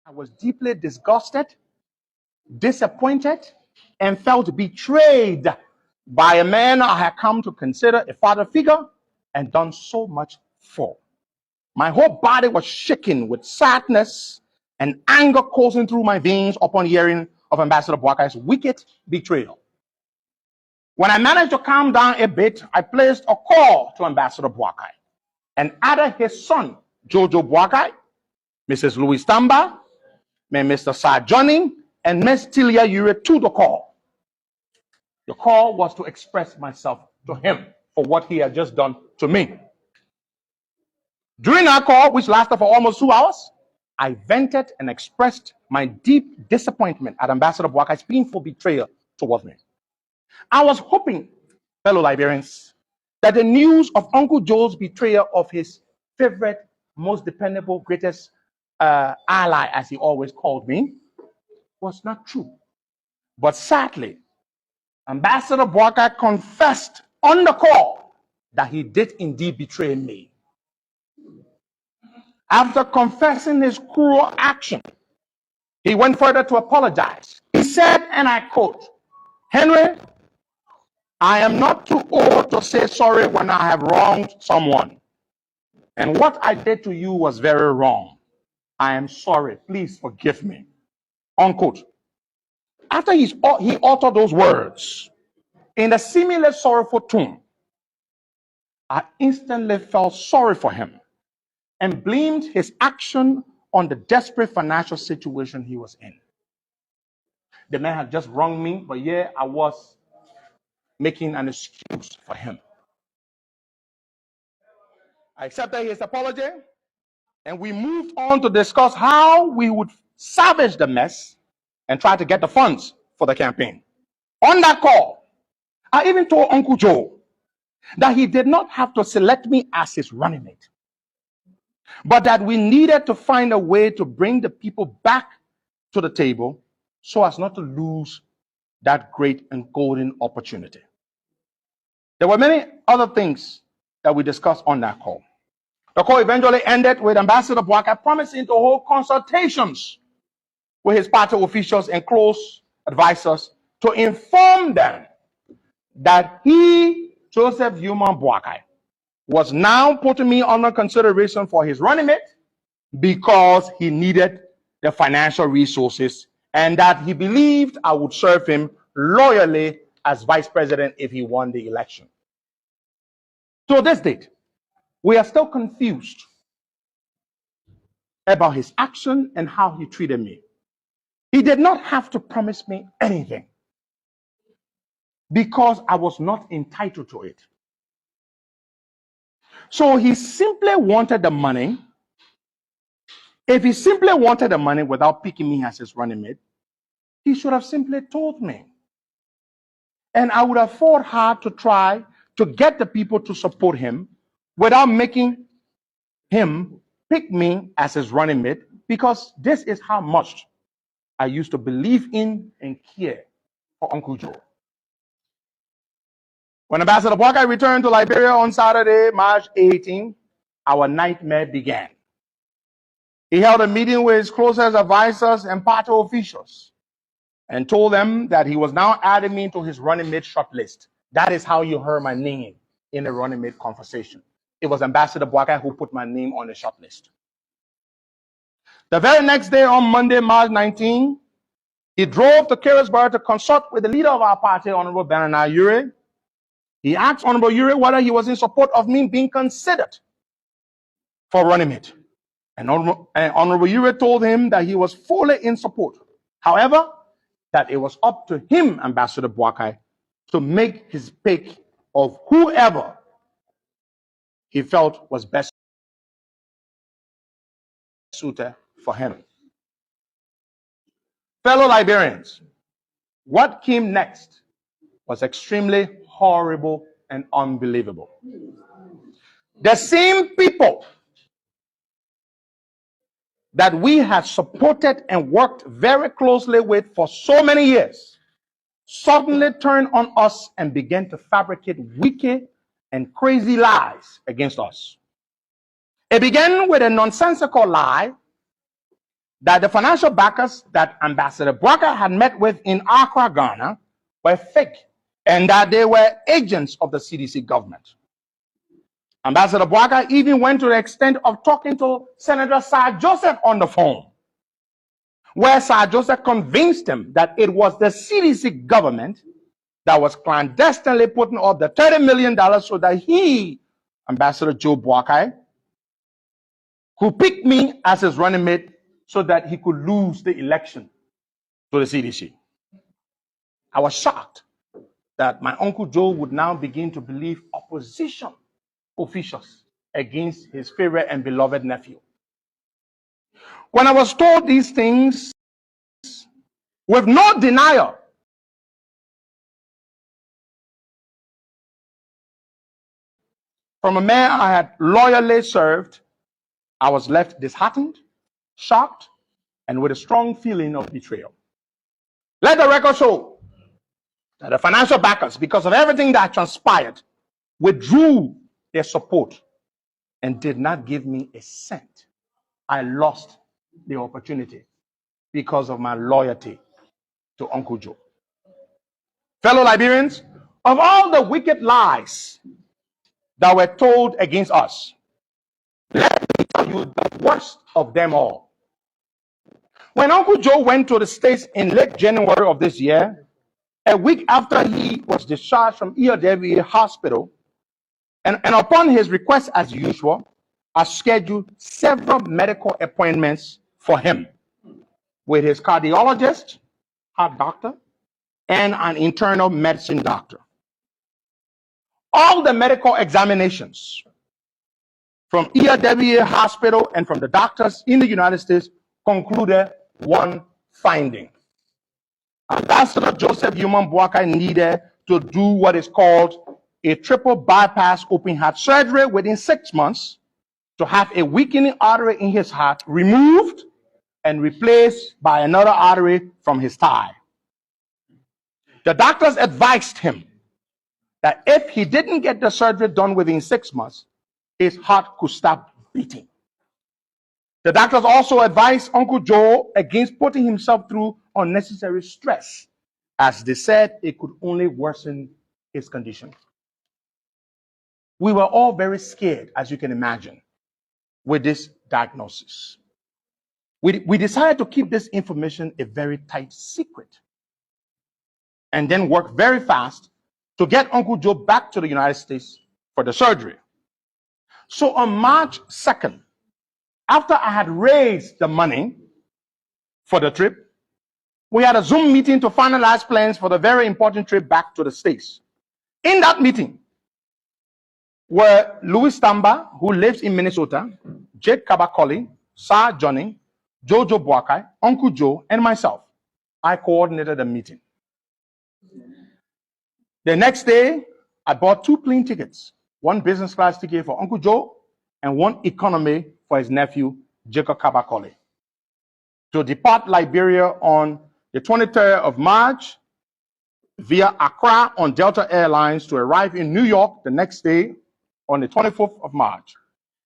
I was deeply disgusted, disappointed, and felt betrayed by a man I had come to consider a father figure and done so much for. My whole body was shaking with sadness and anger coursing through my veins upon hearing of Ambassador Boakai's wicked betrayal. When I managed to calm down a bit, I placed a call to Ambassador Boakai and added his son, Jojo Boakai, Mrs. Louis Tamba, Mr. Sir Johnny, and Miss Tilia Ure to the call. The call was to express myself to him for what he had just done to me. During our call, which lasted for almost 2 hours, I vented and expressed my deep disappointment at Ambassador Boakai's painful betrayal towards me. I was hoping, fellow Liberians, that the news of Uncle Joe's betrayal of his favorite, most dependable, greatest ally, as he always called me, was not true. But sadly, Ambassador Boakai confessed on the call that he did indeed betray me. After confessing his cruel action, he went further to apologize. He said, and I quote, "Henry, I am not too old to say sorry when I have wronged someone. And what I did to you was very wrong. I am sorry. Please forgive me." Unquote. After he uttered those words in a seemingly sorrowful tone, I instantly felt sorry for him and blamed his action on the desperate financial situation he was in. The man had just wronged me, but yeah, I was making an excuse for him. I accepted his apology, and we moved on to discuss how we would salvage the mess and try to get the funds for the campaign. On that call, I even told Uncle Joe that he did not have to select me as his running mate, but that we needed to find a way to bring the people back to the table so as not to lose that great and golden opportunity. There were many other things that we discussed on that call. The call eventually ended with Ambassador Boakai promising to hold consultations with his party officials and close advisors to inform them that he, Joseph Human Boakai, was now putting me under consideration for his running mate because he needed the financial resources and that he believed I would serve him loyally as vice president if he won the election. To this date, we are still confused about his action and how he treated me. He did not have to promise me anything because I was not entitled to it. So he simply wanted the money. If he simply wanted the money without picking me as his running mate, he should have simply told me. And I would have fought hard to try to get the people to support him without making him pick me as his running mate, because this is how much I used to believe in and care for Uncle Joe. When Ambassador Boakai returned to Liberia on Saturday, March 18, our nightmare began. He held a meeting with his closest advisors and party officials and told them that he was now adding me to his running mate shortlist. That is how you heard my name in the running mate conversation. It was Ambassador Boakai who put my name on the shortlist. The very next day, on Monday, March 19, he drove to Carisburg to consult with the leader of our party, Honorable Bernard Ure. He asked Honorable Ure whether he was in support of me being considered for running mate. And Honorable Ure told him that he was fully in support. However, that it was up to him, Ambassador Boakai, to make his pick of whoever he felt was best suited for him. Fellow Liberians, what came next was extremely horrible and unbelievable. The same people that we had supported and worked very closely with for so many years suddenly turned on us and began to fabricate wicked and crazy lies against us. It began with a nonsensical lie that the financial backers that Ambassador Boakai had met with in Accra, Ghana, were fake, and that they were agents of the CDC government. Ambassador Boakai even went to the extent of talking to Senator Sir Joseph on the phone, where Sir Joseph convinced him that it was the CDC government that was clandestinely putting up the $30 million so that he, Ambassador Joe Boakai, could pick me as his running mate so that he could lose the election to the CDC. I was shocked that my Uncle Joe would now begin to believe opposition officials against his favorite and beloved nephew. When I was told these things with no denial, from a man I had loyally served, I was left disheartened, shocked, and with a strong feeling of betrayal. Let the record show that the financial backers, because of everything that transpired, withdrew their support and did not give me a cent. I lost the opportunity because of my loyalty to Uncle Joe. Fellow Liberians, of all the wicked lies that were told against us, let me tell you the worst of them all. When Uncle Joe went to the States in late January of this year, a week after he was discharged from ELW Hospital, and upon his request as usual, I scheduled several medical appointments for him with his cardiologist, heart doctor, and an internal medicine doctor. All the medical examinations from ELW Hospital and from the doctors in the United States concluded one finding. Ambassador Joseph Human Boakai needed to do what is called a triple bypass open heart surgery within 6 months to have a weakening artery in his heart removed and replaced by another artery from his thigh. The doctors advised him that if he didn't get the surgery done within 6 months, his heart could stop beating. The doctors also advised Uncle Joe against putting himself through unnecessary stress, as they said it could only worsen his condition. We were all very scared, as you can imagine, with this diagnosis. We decided to keep this information a very tight secret and then work very fast to get Uncle Joe back to the United States for the surgery. So on March 2nd, after I had raised the money for the trip, we had a Zoom meeting to finalize plans for the very important trip back to the States. In that meeting were Louis Tamba, who lives in Minnesota, Jake Kabakoli, Sir Johnny, Jojo Boakai, Uncle Joe, and myself. I coordinated the meeting. The next day, I bought 2 plane tickets, 1 business class ticket for Uncle Joe and 1 economy for his nephew, Jacob Kabakoli, to depart Liberia on the 23rd of March via Accra on Delta Airlines to arrive in New York the next day on the 24th of March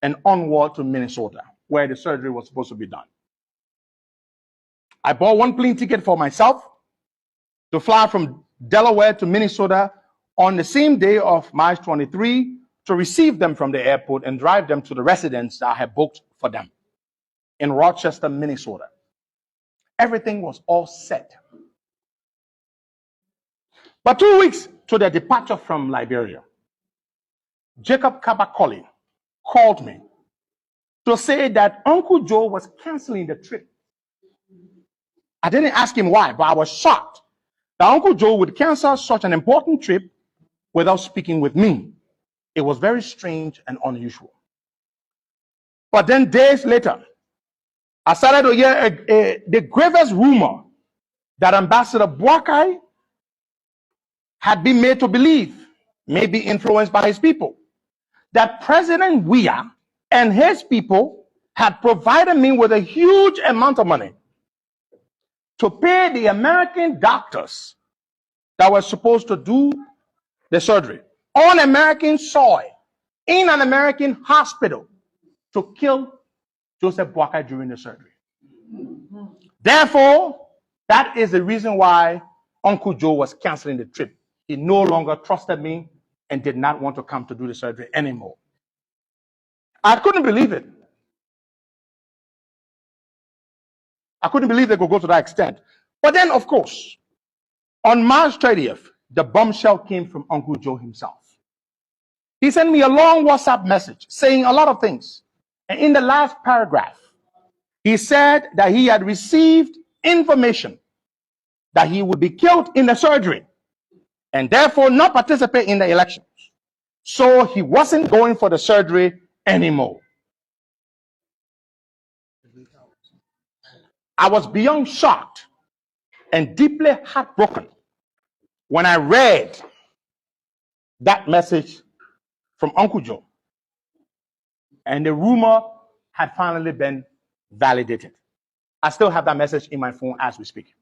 and onward to Minnesota, where the surgery was supposed to be done. I bought 1 plane ticket for myself to fly from Delaware to Minnesota on the same day of March 23 to receive them from the airport and drive them to the residence that I had booked for them in Rochester, Minnesota. Everything was all set. But 2 weeks to their departure from Liberia, Jacob Kabakoli called me to say that Uncle Joe was canceling the trip. I didn't ask him why, but I was shocked that Uncle Joe would cancel such an important trip without speaking with me. It was very strange and unusual. But then days later, I started to hear the gravest rumor that Ambassador Boakai had been made to believe, maybe influenced by his people, that President Weah and his people had provided me with a huge amount of money to pay the American doctors that were supposed to do the surgery on American soil, in an American hospital, to kill Joseph Boakai during the surgery. Therefore, that is the reason why Uncle Joe was canceling the trip. He no longer trusted me and did not want to come to do the surgery anymore. I couldn't believe it. I couldn't believe they could go to that extent. But then, of course, on March 30th, the bombshell came from Uncle Joe himself. He sent me a long WhatsApp message saying a lot of things. And in the last paragraph, he said that he had received information that he would be killed in the surgery and therefore not participate in the elections. So he wasn't going for the surgery anymore. I was beyond shocked and deeply heartbroken when I read that message from Uncle Joe. And the rumor had finally been validated. I still have that message in my phone as we speak.